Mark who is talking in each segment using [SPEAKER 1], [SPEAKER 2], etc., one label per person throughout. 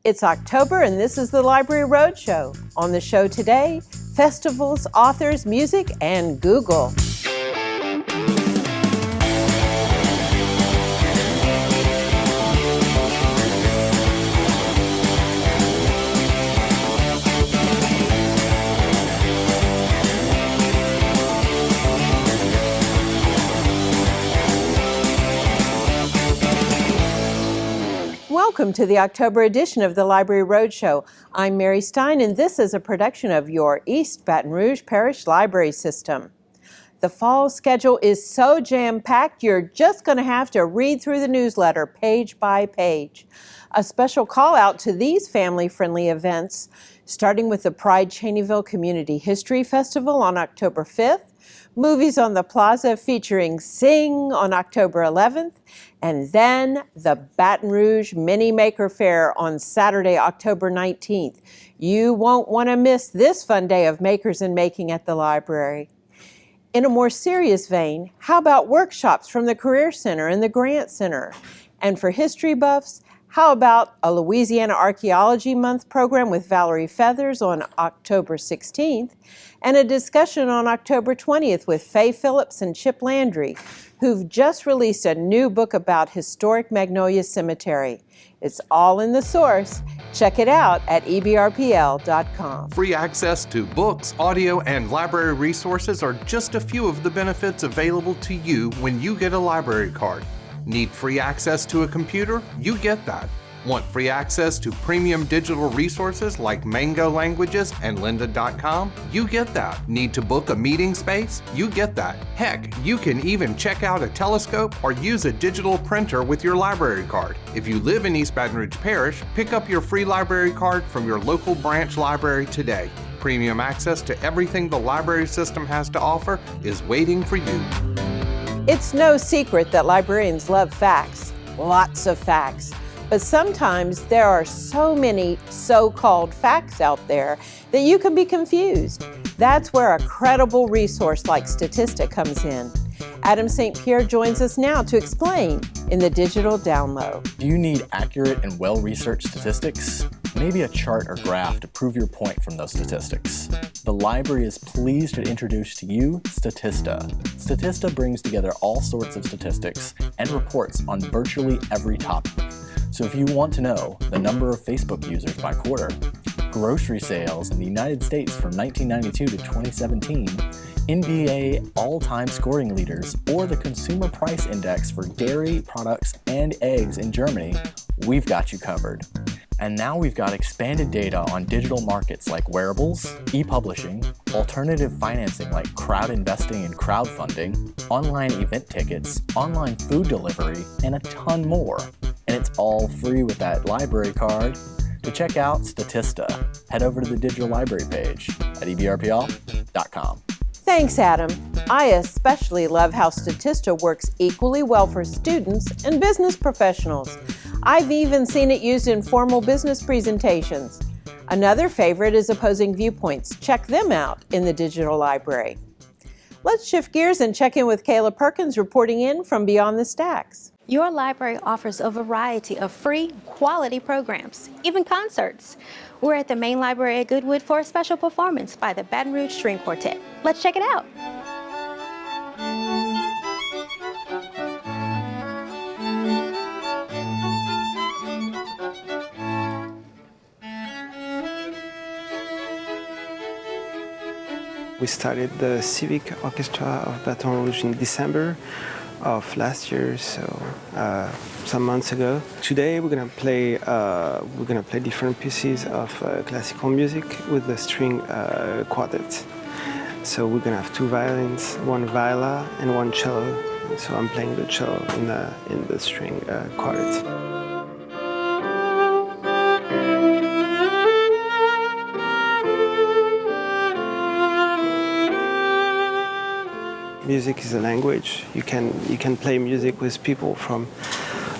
[SPEAKER 1] It's October and this is the Library Roadshow. On the show today, festivals, authors, music, and Google. Welcome to the October edition of the Library Roadshow. I'm Mary Stein, and this is a production of your East Baton Rouge Parish Library System. The fall schedule is so jam-packed, you're just going to have to read through the newsletter page by page. A special call-out to these family-friendly events, starting with the Pride Cheneyville Community History Festival on October 5th, Movies on the Plaza featuring Sing on October 11th, and then the Baton Rouge Mini Maker Fair on Saturday, October 19th. You won't want to miss this fun day of makers and making at the library. In a more serious vein, how about workshops from the Career Center and the Grant Center? And for history buffs, how about a Louisiana Archaeology Month program with Valerie Feathers on October 16th, and a discussion on October 20th with Faye Phillips and Chip Landry, who've just released a new book about historic Magnolia Cemetery. It's all in the source. Check it out at ebrpl.com.
[SPEAKER 2] Free access to books, audio, and library resources are just a few of the benefits available to you when you get a library card. Need free access to a computer? You get that. Want free access to premium digital resources like Mango Languages and lynda.com? You get that. Need to book a meeting space? You get that. Heck, you can even check out a telescope or use a digital printer with your library card. If you live in East Baton Rouge Parish, pick up your free library card from your local branch library today. Premium access to everything the library system has to offer is waiting for you.
[SPEAKER 1] It's no secret that librarians love facts, lots of facts. But sometimes there are so many so-called facts out there that you can be confused. That's where a credible resource like Statista comes in. Adam St. Pierre joins us now to explain in the digital download.
[SPEAKER 3] Do you need accurate and well-researched statistics? Maybe a chart or graph to prove your point from those statistics. The library is pleased to introduce to you Statista. Statista brings together all sorts of statistics and reports on virtually every topic. So if you want to know the number of Facebook users by quarter, grocery sales in the United States from 1992 to 2017, NBA all-time scoring leaders, or the consumer price index for dairy products and eggs in Germany, we've got you covered. And now we've got expanded data on digital markets like wearables, e-publishing, alternative financing like crowd investing and crowdfunding, online event tickets, online food delivery, and a ton more. And it's all free with that library card. To check out Statista, head over to the digital library page at ebrpl.com.
[SPEAKER 1] Thanks, Adam. I especially love how Statista works equally well for students and business professionals. I've even seen it used in formal business presentations. Another favorite is Opposing Viewpoints. Check them out in the digital library. Let's shift gears and check in with Kayla Perkins reporting in from Beyond the Stacks.
[SPEAKER 4] Your library offers a variety of free, quality programs, even concerts. We're at the main library at Goodwood for a special performance by the Baton Rouge String Quartet. Let's check it out.
[SPEAKER 5] We started the Civic Orchestra of Baton Rouge in December of last year, so some months ago. Today we're gonna play different pieces of classical music with the string quartet. So we're gonna have two violins, one viola, and one cello. So I'm playing the cello in the string quartet. Music is a language. You can play music with people from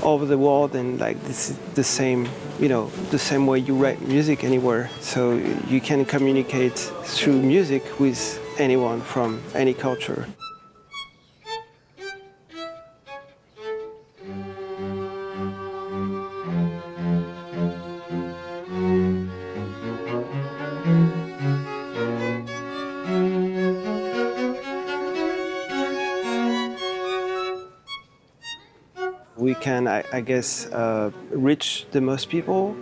[SPEAKER 5] all over the world, and like this is the same, the same way you write music anywhere. So you can communicate through music with anyone from any culture. can, I guess, reach the most people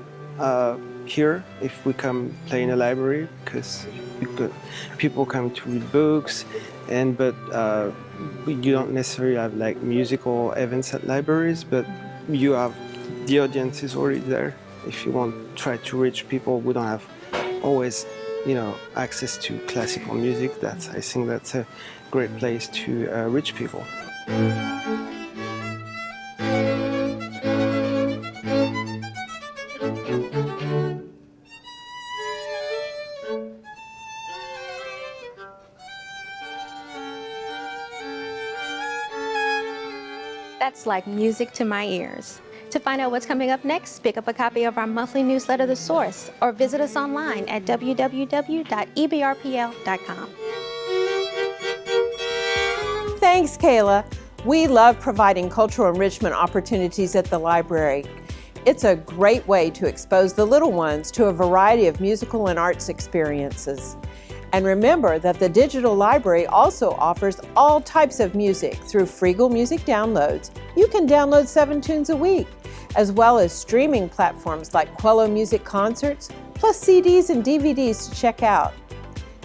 [SPEAKER 5] here if we come play in a library, because people come to read books, but you don't necessarily have like musical events at libraries, but you have the audience is already there. If you want to try to reach people who don't have always, access to classical music, I think that's a great place to reach people.
[SPEAKER 4] That's like music to my ears. To find out what's coming up next, pick up a copy of our monthly newsletter, The Source, or visit us online at www.ebrpl.com.
[SPEAKER 1] Thanks, Kayla. We love providing cultural enrichment opportunities at the library. It's a great way to expose the little ones to a variety of musical and arts experiences. And remember that the digital library also offers all types of music through Freegal Music downloads. You can download 7 tunes a week, as well as streaming platforms like Quello Music Concerts, plus CDs and DVDs to check out.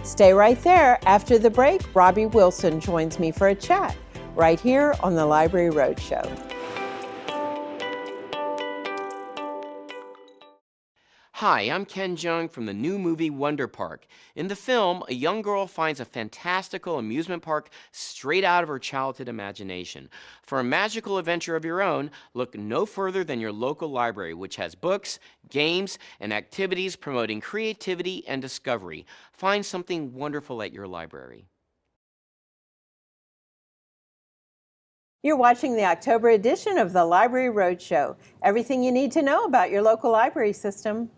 [SPEAKER 1] Stay right there. After the break, Robbie Wilson joins me for a chat right here on the Library Roadshow.
[SPEAKER 6] Hi, I'm Ken Jeong from the new movie Wonder Park. In the film, a young girl finds a fantastical amusement park straight out of her childhood imagination. For a magical adventure of your own, look no further than your local library, which has books, games, and activities promoting creativity and discovery. Find something wonderful at your library.
[SPEAKER 1] You're watching the October edition of the Library Roadshow. Everything you need to know about your local library system.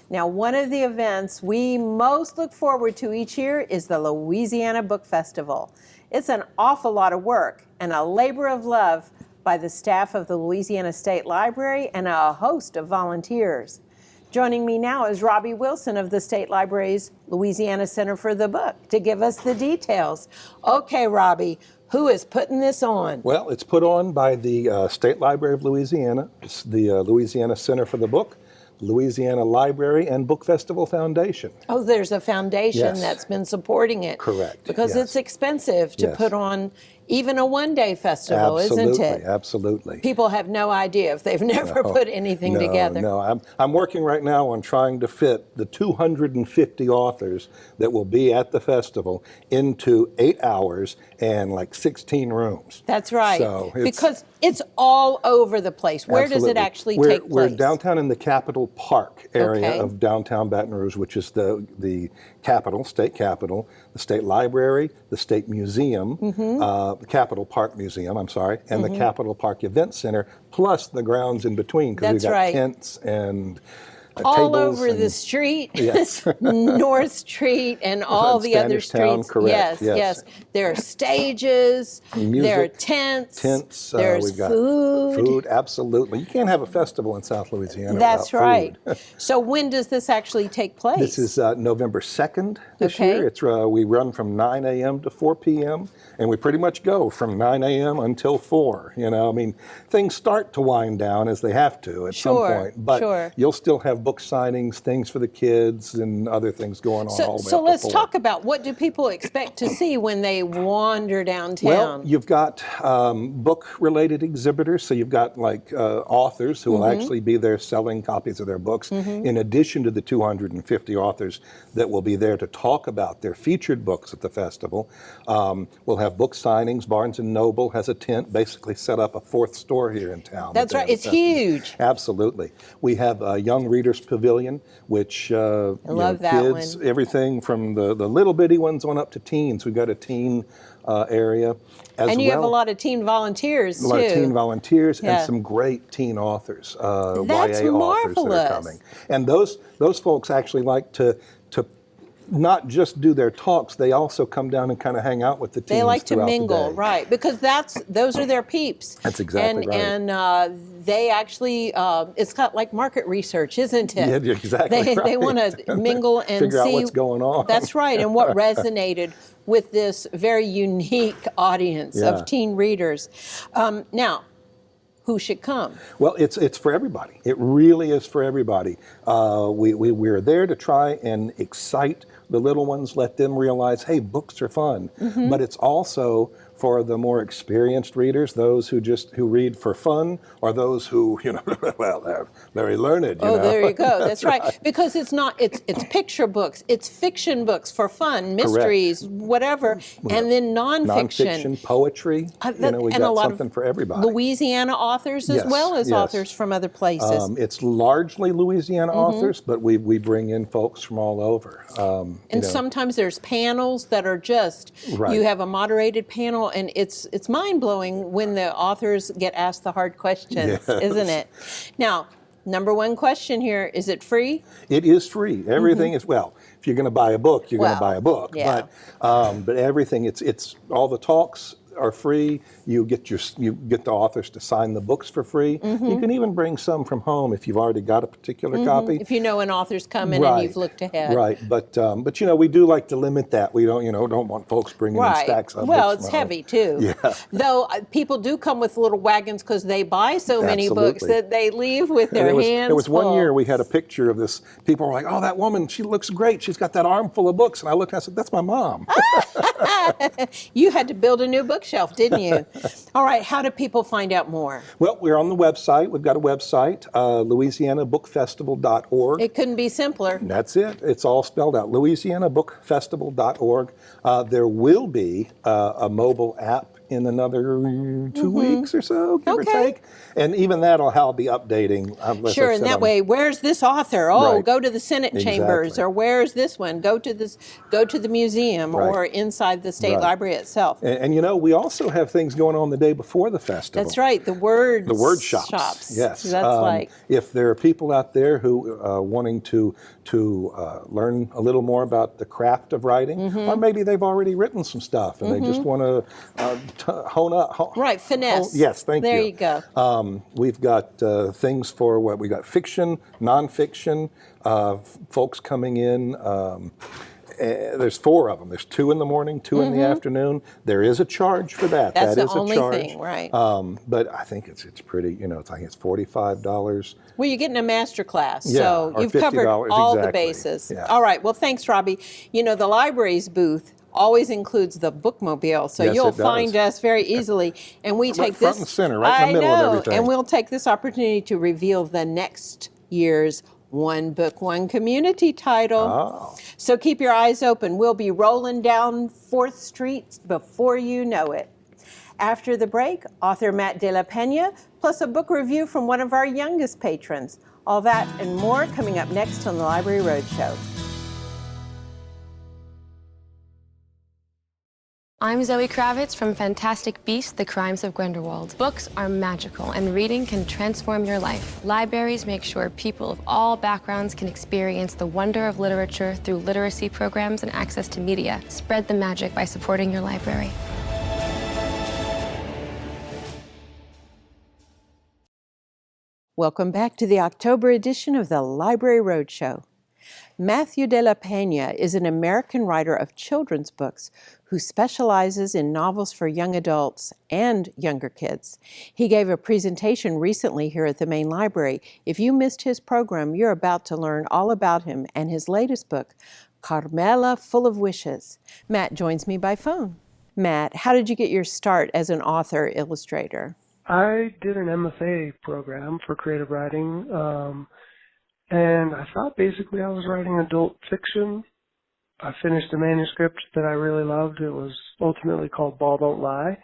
[SPEAKER 1] Now, one of the events we most look forward to each year is the Louisiana Book Festival. It's an awful lot of work and a labor of love by the staff of the Louisiana State Library and a host of volunteers. Joining me now is Robbie Wilson of the State Library's Louisiana Center for the Book to give us the details. Okay, Robbie, who is putting this on?
[SPEAKER 7] Well, it's put on by the State Library of Louisiana. It's the Louisiana Center for the Book, Louisiana Library and Book Festival Foundation.
[SPEAKER 1] Oh, there's a foundation that's been supporting it.
[SPEAKER 7] Correct.
[SPEAKER 1] Because it's expensive to put on even a one-day festival, isn't it?
[SPEAKER 7] Absolutely.
[SPEAKER 1] People have no idea if they've never put anything together.
[SPEAKER 7] No, I'm working right now on trying to fit the 250 authors that will be at the festival into 8 hours and like 16 rooms.
[SPEAKER 1] That's right.
[SPEAKER 7] So
[SPEAKER 1] because it's all over the place. Where does it actually take place?
[SPEAKER 7] We're downtown in the Capitol Park area of downtown Baton Rouge, which is the capital, state capital, the State Library, the State Museum, the Capitol Park Museum, and the Capitol Park Event Center, plus the grounds in between, because we've got tents and
[SPEAKER 1] all over the street, North Street, and all the other streets.
[SPEAKER 7] Correct.
[SPEAKER 1] Yes. There are stages,
[SPEAKER 7] music,
[SPEAKER 1] there are tents, there's
[SPEAKER 7] we've got
[SPEAKER 1] food.
[SPEAKER 7] Food, absolutely. You can't have a festival in South Louisiana
[SPEAKER 1] That's
[SPEAKER 7] without
[SPEAKER 1] right.
[SPEAKER 7] food.
[SPEAKER 1] So when does this actually take place?
[SPEAKER 7] This is November 2nd this year. It's we run from 9 a.m. to 4 p.m., and we pretty much go from 9 a.m. until 4. Things start to wind down as they have to at some point, but you'll still have book signings, things for the kids, and other things going on all the way up
[SPEAKER 1] So let's
[SPEAKER 7] to 4.
[SPEAKER 1] talk about what do people expect to see when they wander downtown?
[SPEAKER 7] Well, you've got book-related exhibitors, so you've got like authors who will actually be there selling copies of their books, in addition to the 250 authors that will be there to talk about their featured books at the festival. We'll have book signings. Barnes & Noble has a tent, basically set up a 4th store here in town.
[SPEAKER 1] That's right. It's huge.
[SPEAKER 7] Absolutely. We have a Young Readers Pavilion, which
[SPEAKER 1] I love that
[SPEAKER 7] kids,
[SPEAKER 1] one.
[SPEAKER 7] everything from the little bitty ones on up to teens. We've got a teen area as
[SPEAKER 1] and you have a lot of teen volunteers, too.
[SPEAKER 7] A lot of teen volunteers and some great teen authors,
[SPEAKER 1] That's
[SPEAKER 7] YA
[SPEAKER 1] marvelous.
[SPEAKER 7] authors that are coming. And those folks actually like to not just do their talks, they also come down and kind of hang out with the teens.
[SPEAKER 1] They like to mingle,
[SPEAKER 7] the day.
[SPEAKER 1] right? Because those are their peeps.
[SPEAKER 7] That's exactly right.
[SPEAKER 1] And they actually, it's kind of like market research, isn't it?
[SPEAKER 7] Yeah, exactly.
[SPEAKER 1] They want to mingle and
[SPEAKER 7] figure
[SPEAKER 1] see
[SPEAKER 7] out what's going on.
[SPEAKER 1] That's right, and what resonated with this very unique audience of teen readers. Now, who should come?
[SPEAKER 7] Well, it's for everybody. It really is for everybody. We're there to try and excite the little ones, let them realize, hey, books are fun. But it's also for the more experienced readers, those who read for fun, or those who, well, they're very learned.
[SPEAKER 1] There you go. That's right. Because it's picture books, it's fiction books for fun, mysteries, whatever, and then nonfiction.
[SPEAKER 7] Poetry. We got something for everybody.
[SPEAKER 1] Louisiana authors as well as authors from other places.
[SPEAKER 7] It's largely Louisiana authors, but we bring in folks from all over.
[SPEAKER 1] And sometimes there's panels that are just, you have a moderated panel, and it's mind-blowing when the authors get asked the hard questions, isn't it? Now, number one question here, is it free?
[SPEAKER 7] It is free. Everything is, well, if you're going to buy a book, you're going to buy a book.
[SPEAKER 1] Yeah.
[SPEAKER 7] But everything, it's all the talks are free. You get the authors to sign the books for free. You can even bring some from home if you've already got a particular copy.
[SPEAKER 1] If you know an author's coming and you've looked ahead.
[SPEAKER 7] Right, but we do like to limit that. We don't want folks bringing in stacks of books.
[SPEAKER 1] Well, it's heavy too.
[SPEAKER 7] Yeah.
[SPEAKER 1] Though people do come with little wagons because they buy so many books that they leave with their hands
[SPEAKER 7] There was
[SPEAKER 1] full.
[SPEAKER 7] one year we had a picture of this. People were like, "Oh, that woman, she looks great. She's got that armful of books." And I looked and I said, "That's my mom."
[SPEAKER 1] You had to build a new bookshelf, didn't you? All right, how do people find out more?
[SPEAKER 7] Well, we're on the website. We've got a website, louisianabookfestival.org.
[SPEAKER 1] It couldn't be simpler.
[SPEAKER 7] That's it. It's all spelled out, louisianabookfestival.org. There will be a mobile app in another 2 weeks or so, give or take. And even that'll be updating.
[SPEAKER 1] Sure, and that way, where's this author? Go to the Senate chambers, or where's this one? Go to the museum or inside the state library itself.
[SPEAKER 7] And we also have things going on the day before the festival.
[SPEAKER 1] That's right, the word
[SPEAKER 7] shops. Yes,
[SPEAKER 1] that's
[SPEAKER 7] if there are people out there who wanting to learn a little more about the craft of writing, or maybe they've already written some stuff and they just want to hone up.
[SPEAKER 1] Finesse.
[SPEAKER 7] Yes, thank you.
[SPEAKER 1] There you go.
[SPEAKER 7] We've got things for we got fiction, nonfiction, folks coming in. There's 4 of them. There's 2 in the morning, 2 in the afternoon. There is a charge for that.
[SPEAKER 1] That's
[SPEAKER 7] that is
[SPEAKER 1] the only
[SPEAKER 7] a charge.
[SPEAKER 1] thing, right?
[SPEAKER 7] But I think it's pretty. I think it's $45.
[SPEAKER 1] Well, you're getting a master class,
[SPEAKER 7] Yeah,
[SPEAKER 1] so
[SPEAKER 7] or
[SPEAKER 1] you've covered
[SPEAKER 7] $50,
[SPEAKER 1] all the
[SPEAKER 7] exactly.
[SPEAKER 1] bases.
[SPEAKER 7] Yeah.
[SPEAKER 1] All right. Well, thanks, Robbie. The library's booth always includes the bookmobile, so
[SPEAKER 7] Yes,
[SPEAKER 1] you'll
[SPEAKER 7] it does.
[SPEAKER 1] find us very easily. And we take
[SPEAKER 7] front
[SPEAKER 1] this
[SPEAKER 7] and center, right in the middle of everything.
[SPEAKER 1] And we'll take this opportunity to reveal the next year's One Book, One Community title.
[SPEAKER 7] Oh.
[SPEAKER 1] So keep your eyes open. We'll be rolling down 4th Street before you know it. After the break, author Matt de la Peña, plus a book review from one of our youngest patrons. All that and more coming up next on the Library Roadshow.
[SPEAKER 8] I'm Zoe Kravitz from Fantastic Beasts: The Crimes of Grindelwald. Books are magical, and reading can transform your life. Libraries make sure people of all backgrounds can experience the wonder of literature through literacy programs and access to media. Spread the magic by supporting your library.
[SPEAKER 1] Welcome back to the October edition of the Library Roadshow. Matthew de la Peña is an American writer of children's books who specializes in novels for young adults and younger kids. He gave a presentation recently here at the main library. If you missed his program, you're about to learn all about him and his latest book, Carmela Full of Wishes. Matt joins me by phone. Matt, how did you get your start as an author-illustrator?
[SPEAKER 9] I did an MFA program for creative writing, and I thought basically I was writing adult fiction. I finished a manuscript that I really loved. It was ultimately called Ball Don't Lie,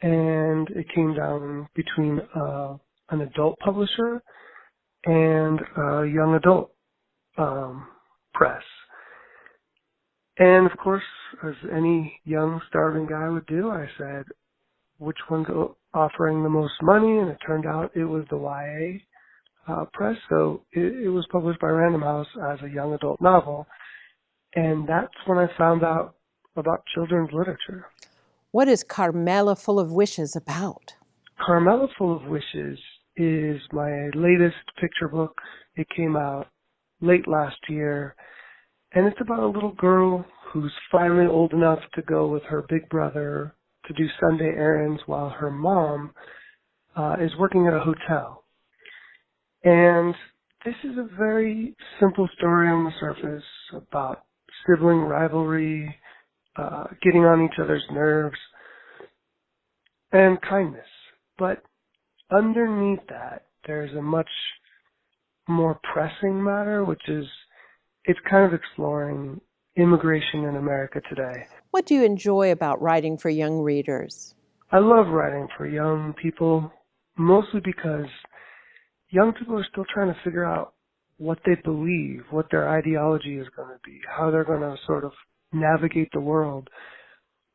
[SPEAKER 9] and it came down between an adult publisher and a young adult press. And of course, as any young starving guy would do, I said, which one's offering the most money? And it turned out it was the YA press. So it was published by Random House as a young adult novel. And that's when I found out about children's literature.
[SPEAKER 1] What is Carmela Full of Wishes about?
[SPEAKER 9] Carmela Full of Wishes is my latest picture book. It came out late last year. And it's about a little girl who's finally old enough to go with her big brother to do Sunday errands while her mom is working at a hotel. And this is a very simple story on the surface about sibling rivalry, getting on each other's nerves, and kindness. But underneath that, there's a much more pressing matter, which is it's kind of exploring immigration in America today.
[SPEAKER 1] What do you enjoy about writing for young readers?
[SPEAKER 9] I love writing for young people, mostly because young people are still trying to figure out what they believe, what their ideology is going to be, how they're going to sort of navigate the world.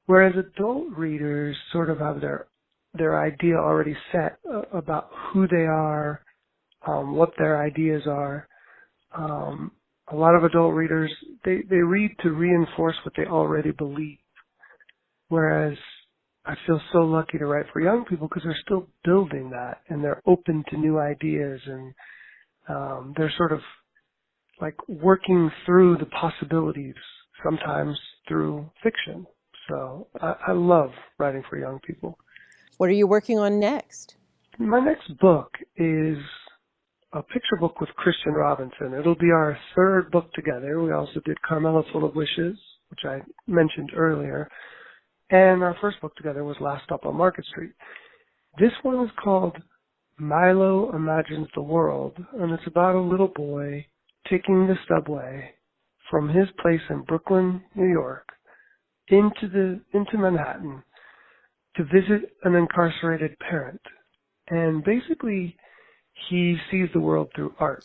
[SPEAKER 9] Whereas adult readers sort of have their idea already set about who they are, what their ideas are. A lot of adult readers, they read to reinforce what they already believe. Whereas I feel so lucky to write for young people because they're still building that and they're open to new ideas and they're sort of like working through the possibilities, sometimes through fiction. So I love writing for young people.
[SPEAKER 1] What are you working on next?
[SPEAKER 9] My next book is a picture book with Christian Robinson. It'll be our third book together. We also did Carmela Full of Wishes, which I mentioned earlier. And our first book together was Last Stop on Market Street. This one is called Milo Imagines the World, and it's about a little boy taking the subway from his place in Brooklyn, New York, into Manhattan to visit an incarcerated parent. And basically, he sees the world through art.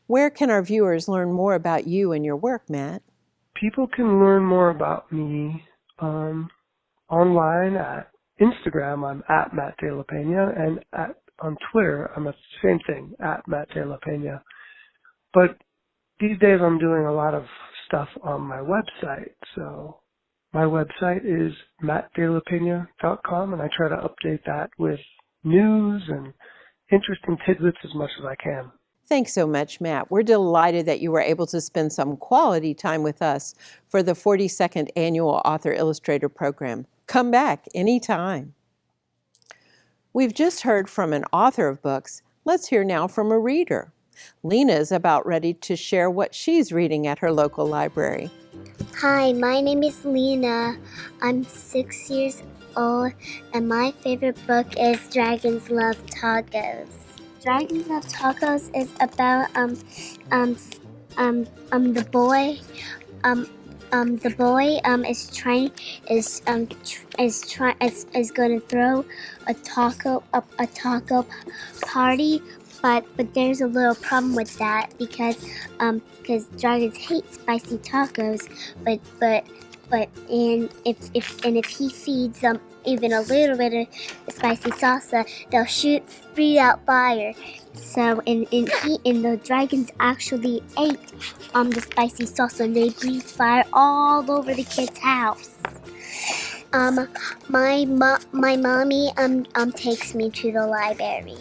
[SPEAKER 1] Where can our viewers learn more about you and your work, Matt?
[SPEAKER 9] People can learn more about me online at Instagram. I'm at Matt De La Peña, and on Twitter, I'm the same thing, at Matt De La Peña. But these days I'm doing a lot of stuff on my website. So my website is mattdelapena.com, and I try to update that with news and interesting tidbits as much as I can.
[SPEAKER 1] Thanks so much, Matt. We're delighted that you were able to spend some quality time with us for the 42nd Annual Author Illustrator Program. Come back anytime. We've just heard from an author of books. Let's hear now from a reader. Lena is about ready to share what she's reading at her local library.
[SPEAKER 10] Hi, my name is Lena. I'm 6 years old, and my favorite book is Dragons Love Tacos. Dragons Love Tacos is about the boy is going to throw a taco party, but there's a little problem with that because dragons hate spicy tacos, but if he feeds them even a little bit of spicy salsa, they'll breathe out fire. So and the dragons actually ate the spicy salsa, and they breathed fire all over the kid's house. My mommy takes me to the library.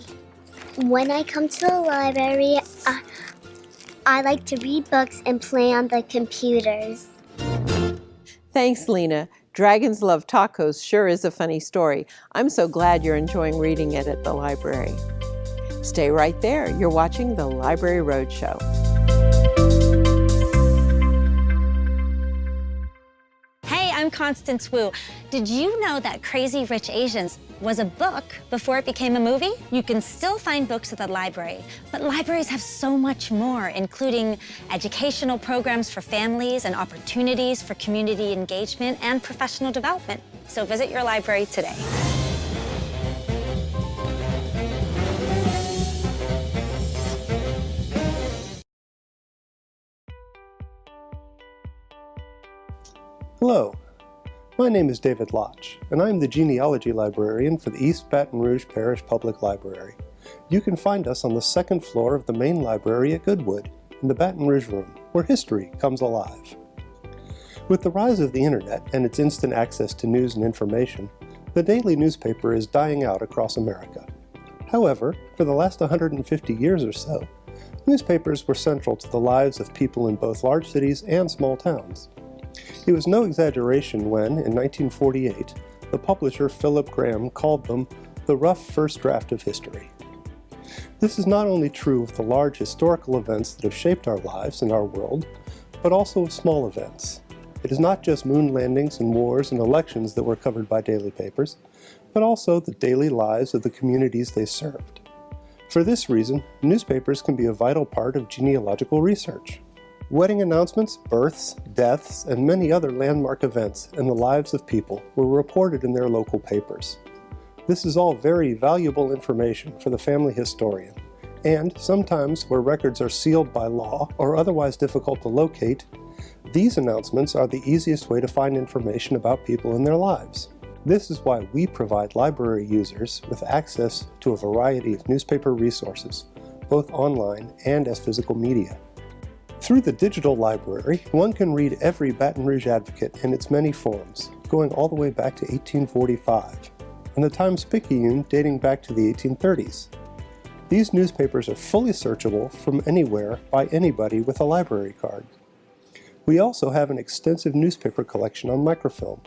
[SPEAKER 10] When I come to the library, I like to read books and play on the computers.
[SPEAKER 1] Thanks, Lena. Dragons Love Tacos sure is a funny story. I'm so glad you're enjoying reading it at the library. Stay right there. You're watching the Library Roadshow.
[SPEAKER 11] Hey, I'm Constance Wu. Did you know that Crazy Rich Asians was a book before it became a movie? You can still find books at the library, but libraries have so much more, including educational programs for families and opportunities for community engagement and professional development. So visit your library today.
[SPEAKER 12] Hello, my name is David Lotch, and I'm the genealogy librarian for the East Baton Rouge Parish Public Library. You can find us on the second floor of the main library at Goodwood, in the Baton Rouge Room, where history comes alive. With the rise of the internet and its instant access to news and information, the daily newspaper is dying out across America. However, for the last 150 years or so, newspapers were central to the lives of people in both large cities and small towns. It was no exaggeration when, in 1948, the publisher Philip Graham called them the rough first draft of history. This is not only true of the large historical events that have shaped our lives and our world, but also of small events. It is not just moon landings and wars and elections that were covered by daily papers, but also the daily lives of the communities they served. For this reason, newspapers can be a vital part of genealogical research. Wedding announcements, births, deaths, and many other landmark events in the lives of people were reported in their local papers. This is all very valuable information for the family historian, and sometimes where records are sealed by law or otherwise difficult to locate, these announcements are the easiest way to find information about people and their lives. This is why we provide library users with access to a variety of newspaper resources, both online and as physical media. Through the digital library, one can read every Baton Rouge Advocate in its many forms, going all the way back to 1845, and the Times-Picayune dating back to the 1830s. These newspapers are fully searchable from anywhere by anybody with a library card. We also have an extensive newspaper collection on microfilm.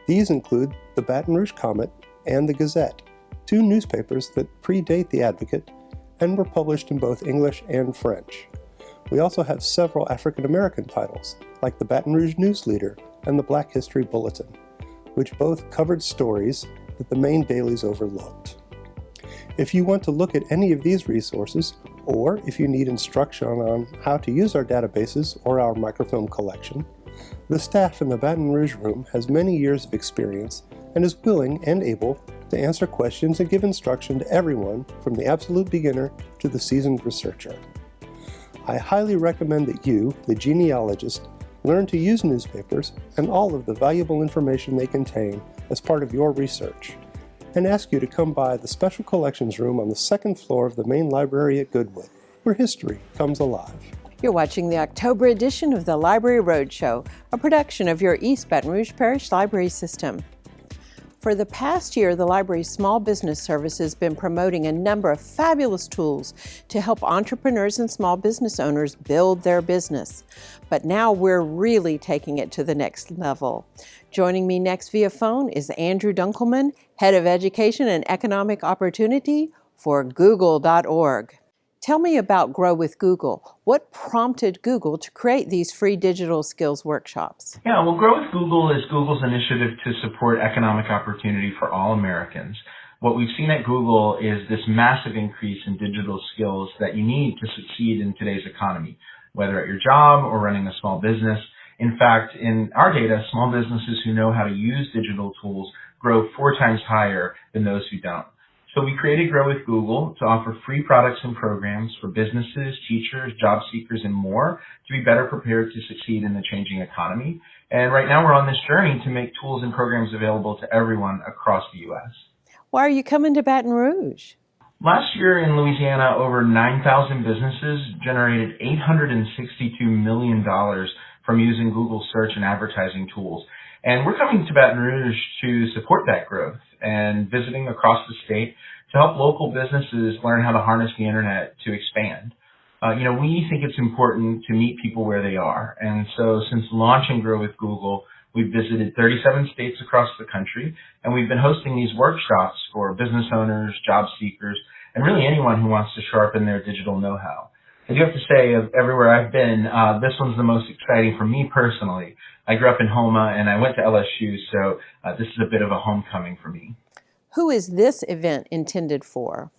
[SPEAKER 12] These include the Baton Rouge Comet and the Gazette, two newspapers that predate the Advocate and were published in both English and French. We also have several African American titles, like the Baton Rouge News Leader and the Black History Bulletin, which both covered stories that the main dailies overlooked. If you want to look at any of these resources, or if you need instruction on how to use our databases or our microfilm collection, the staff in the Baton Rouge Room has many years of experience and is willing and able to answer questions and give instruction to everyone from the absolute beginner to the seasoned researcher. I highly recommend that you, the genealogist, learn to use newspapers and all of the valuable information they contain as part of your research, and ask you to come by the Special Collections Room on the second floor of the main library at Goodwood, where history comes alive.
[SPEAKER 1] You're watching the October edition of the Library Roadshow, a production of your East Baton Rouge Parish Library System. For the past year, the library's Small Business Service has been promoting a number of fabulous tools to help entrepreneurs and small business owners build their business. But now we're really taking it to the next level. Joining me next via phone is Andrew Dunkelman, Head of Education and Economic Opportunity for Google.org. Tell me about Grow with Google. What prompted Google to create these free digital skills workshops?
[SPEAKER 13] Yeah, well, Grow with Google is Google's initiative to support economic opportunity for all Americans. What we've seen at Google is this massive increase in digital skills that you need to succeed in today's economy, whether at your job or running a small business. In fact, in our data, small businesses who know how to use digital tools grow 4 times higher than those who don't. So we created Grow with Google to offer free products and programs for businesses, teachers, job seekers, and more to be better prepared to succeed in the changing economy. And right now we're on this journey to make tools and programs available to everyone across the U.S.
[SPEAKER 1] Why are you coming to Baton Rouge?
[SPEAKER 13] Last year in Louisiana, over 9,000 businesses generated $862 million from using Google search and advertising tools. And we're coming to Baton Rouge to support that growth and visiting across the state to help local businesses learn how to harness the internet to expand. We think it's important to meet people where they are. And so since launching Grow with Google, we've visited 37 states across the country, and we've been hosting these workshops for business owners, job seekers, and really anyone who wants to sharpen their digital know-how. I do have to say, of everywhere I've been, this one's the most exciting for me personally. I grew up in Houma, and I went to LSU, so this is a bit of a homecoming for me.
[SPEAKER 1] Who is this event intended for?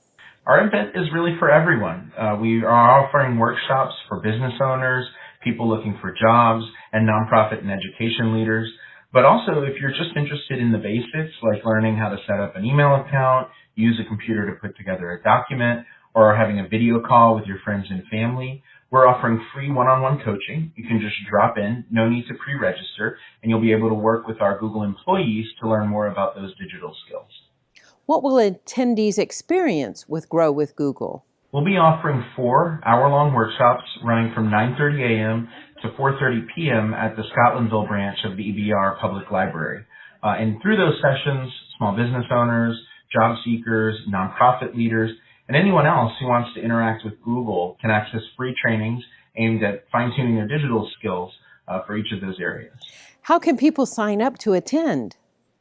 [SPEAKER 13] Our event is really for everyone. We are offering workshops for business owners, people looking for jobs, and nonprofit and education leaders. But also, if you're just interested in the basics, like learning how to set up an email account, use a computer to put together a document, or having a video call with your friends and family, we're offering free one-on-one coaching. You can just drop in, no need to pre-register, and you'll be able to work with our Google employees to learn more about those digital skills.
[SPEAKER 1] What will attendees experience with Grow with Google?
[SPEAKER 13] We'll be offering 4 hour-long workshops running from 9:30 a.m. to 4:30 p.m. at the Scotlandville branch of the EBR Public Library. And through those sessions, small business owners, job seekers, nonprofit leaders, and anyone else who wants to interact with Google can access free trainings aimed at fine-tuning their digital skills for each of those areas.
[SPEAKER 1] How can people sign up to attend?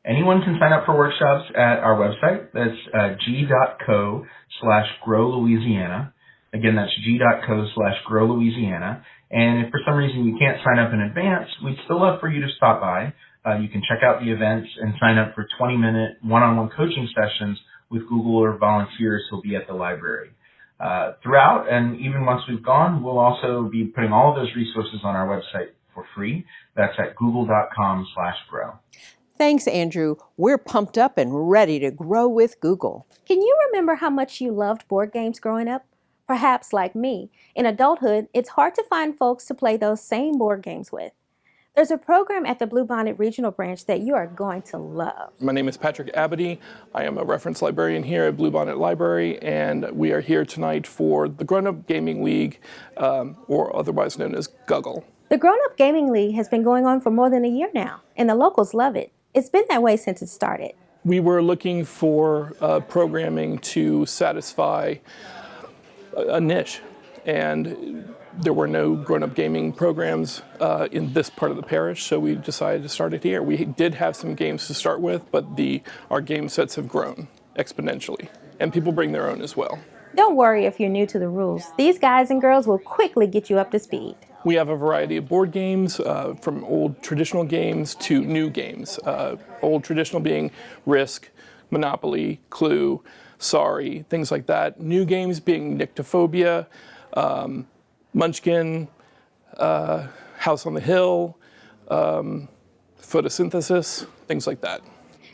[SPEAKER 13] Anyone can sign up for workshops at our website. That's g.co/growlouisiana. Again, that's g.co/growlouisiana. And if for some reason you can't sign up in advance, we'd still love for you to stop by. You can check out the events and sign up for 20-minute one-on-one coaching sessions with Google or volunteers who'll be at the library. Throughout, and even once we've gone, we'll also be putting all of those resources on our website for free. That's at google.com/grow.
[SPEAKER 1] Thanks, Andrew. We're pumped up and ready to grow with Google.
[SPEAKER 4] Can you remember how much you loved board games growing up? Perhaps like me, in adulthood, it's hard to find folks to play those same board games with. There's a program at the Bluebonnet Regional Branch that you are going to love.
[SPEAKER 14] My name is Patrick Abity. I am a reference librarian here at Bluebonnet Library, and we are here tonight for the Grown-Up Gaming League, or otherwise known as Guggle.
[SPEAKER 4] The Grown-Up Gaming League has been going on for more than a year now, and the locals love it. It's been that way since it started.
[SPEAKER 14] We were looking for programming to satisfy a niche, and there were no grown-up gaming programs in this part of the parish, so we decided to start it here. We did have some games to start with, but our game sets have grown exponentially, and people bring their own as well.
[SPEAKER 4] Don't worry if you're new to the rules. These guys and girls will quickly get you up to speed.
[SPEAKER 14] We have a variety of board games, from old traditional games to new games. Old traditional being Risk, Monopoly, Clue, Sorry, things like that. New games being Nyctophobia, Munchkin, House on the Hill, Photosynthesis, things like that.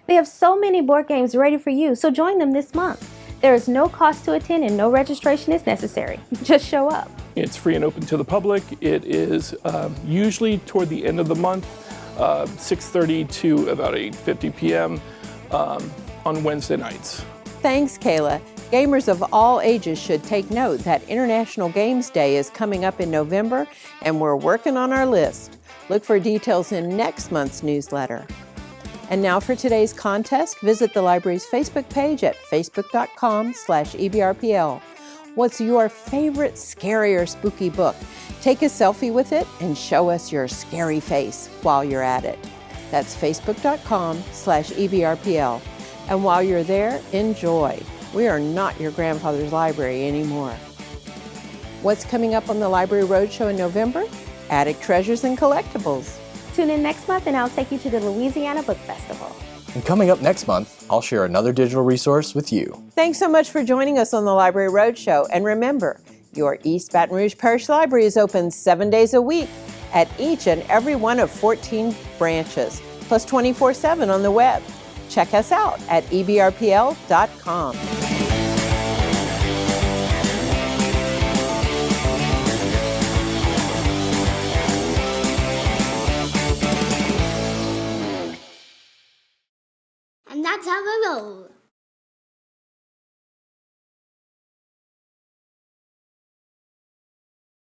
[SPEAKER 4] They have so many board games ready for you, so join them this month. There is no cost to attend and no registration is necessary. Just show up.
[SPEAKER 14] It's free and open to the public. It is usually toward the end of the month, 6:30 to about 8:50 p.m. On Wednesday nights.
[SPEAKER 1] Thanks, Kayla. Gamers of all ages should take note that International Games Day is coming up in November, and we're working on our list. Look for details in next month's newsletter. And now for today's contest, visit the library's Facebook page at facebook.com/ebrpl. What's your favorite scary or spooky book? Take a selfie with it and show us your scary face while you're at it. That's facebook.com/ebrpl. And while you're there, enjoy. We are not your grandfather's library anymore. What's coming up on the Library Roadshow in November? Attic Treasures and Collectibles.
[SPEAKER 4] Tune in next month and I'll take you to the Louisiana Book Festival.
[SPEAKER 3] And coming up next month, I'll share another digital resource with you.
[SPEAKER 1] Thanks so much for joining us on the Library Roadshow. And remember, your East Baton Rouge Parish Library is open 7 days a week at each and every one of 14 branches, plus 24/7 on the web. Check us out at ebrpl.com.
[SPEAKER 10] And that's how I roll.